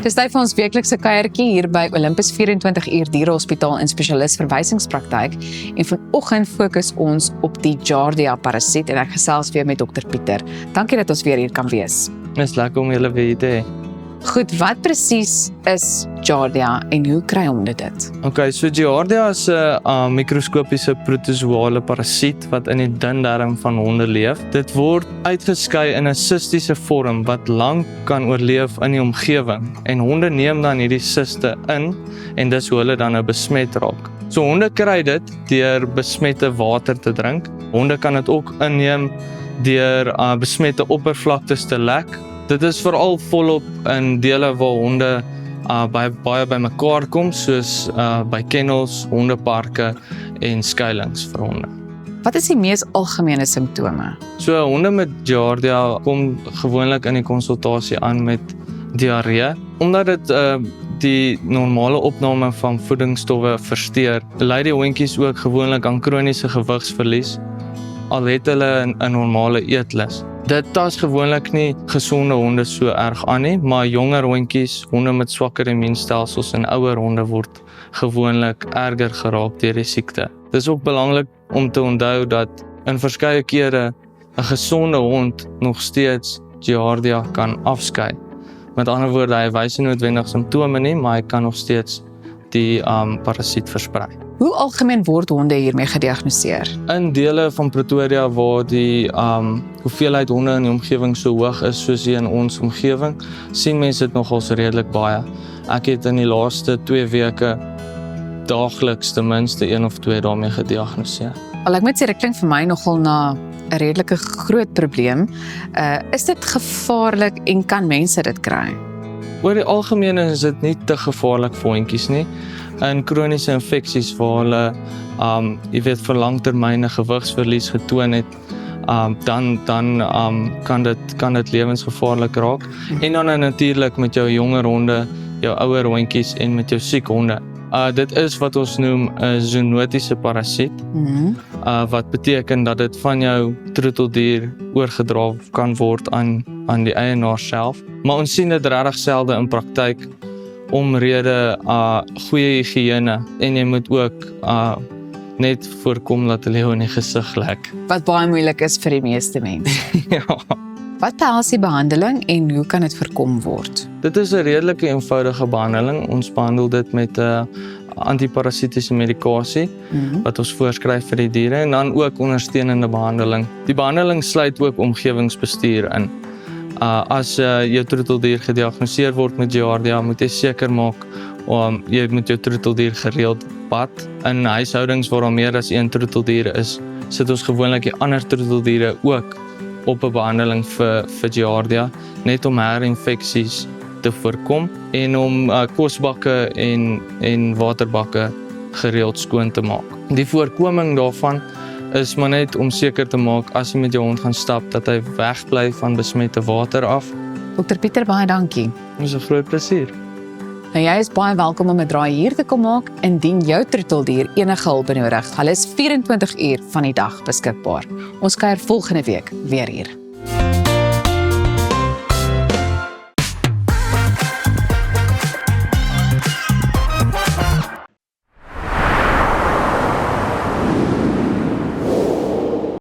Dis tyd vir ons weeklikse kuiertjie hier by Olympus 24 uur dierehospitaal in spesialis verwysingspraktyk en vanoggend fokus ons op die Giardia parasiet en ek gesels weer met Dr. Pieter. Dankie dat ons weer hier kan wees. Dit is lekker om julle weer te hê. Goed, wat presies is Giardia en hoe kry honde dit? Okay, so Giardia is 'n mikroskopiese protozoale parasiet wat in die dun darm van honde leef. Dit word uitgeskei in 'n sistiese vorm wat lank kan oorleef in die omgewing en honde neem dan hierdie siste in en dis hoe hulle dan nou besmet raak. So honde kry dit deur besmette water te drink. Honde kan dit ook inneem deur besmette oppervlaktes te lek. Dit is veral volop in dele waar honde baie by mekaar kom, soos by kennels, hondeparke en skuilings vir honde. Wat is die mees algemene simptome? So honde met Giardia kom gewoonlik in die konsultasie aan met diarree, omdat dit die normale opname van voedingsstowwe versteur. Lei die hondjies ook gewoonlik aan kroniese gewigsverlies, al het hulle 'n normale eetlus. Dit tas gewoonlik nie gesonde honde so erg aan nie, maar jonger hondjies, honde met swakker immuunstelsels en ouer honde word gewoonlik erger geraak deur die siekte. Dit is ook belangrik om te onthou dat in verskeie kere 'n gesonde hond nog steeds Giardia kan afskei. Met ander woorde, hy wys nie noodwendig simptome nie, maar hy kan nog steeds die parasiet versprei. Hoe algemeen word honde hiermee gediagnoseer? In dele van Pretoria waar die hoeveelheid honde in die omgewing so hoog is soos hier in ons omgewing, sien mense dit nogals redelik baie. Ek het in die laaste 2 weke daagliks ten minste 1 of 2 daarmee gediagnoseer. Al ek moet sê, dit klink vir my nogal na 'n redelike groot probleem. Is dit gevaarlik en kan mense dit kry? Oor die algemeen is dit nie te gevaarlik vir hondjies nie. In kroniese infeksies waar hulle vir langtermyne gewigsverlies getoon het, dan kan dit lewensgevaarlik raak. En dan natuurlik met jou jonger honde, jou ouer hondjies en met jou siek honde. Dit is wat ons noem 'n zoonotiese parasiet, wat beteken dat dit van jou troeteldier oorgedra kan word aan die eienaar self. Maar ons sien dit regtig selde in praktyk omrede goeie higiëne en jy moet ook net voorkom dat 'n leeu in die gesig lek. Wat baie moeilik is vir die meeste mense. Ja. Wat behels die behandeling en hoe kan dit voorkom word? Dit is 'n redelike eenvoudige behandeling. Ons behandel dit met antiparasitiese medikasie wat ons voorskryf vir die diere en dan ook ondersteunende behandeling. Die behandeling sluit ook omgewingsbestuur in. As jou troeteldier gediagnoseer word met Giardia, moet jy seker maak jy moet jou troeteldier gereeld pad. In huishoudings waar daar meer as 1 troeteldier is, sit ons gewoonlik die ander troeteldiere ook op 'n behandeling vir Giardia, net om herinfeksies te voorkom en om kosbakke en waterbakke gereeld skoon te maak. Die voorkoming daarvan is maar net om seker te maak as jy met jou hond gaan stap dat hy wegbly van besmette water af. Dr. Pieter, baie dankie. Dit is 'n groot plesier. Nou, jy is baie welkom om 'n draai hier te kom maak indien jou troeteldier enige hulp benodig. Hulle is 24 uur van die dag beskikbaar. Ons kuier volgende week weer hier.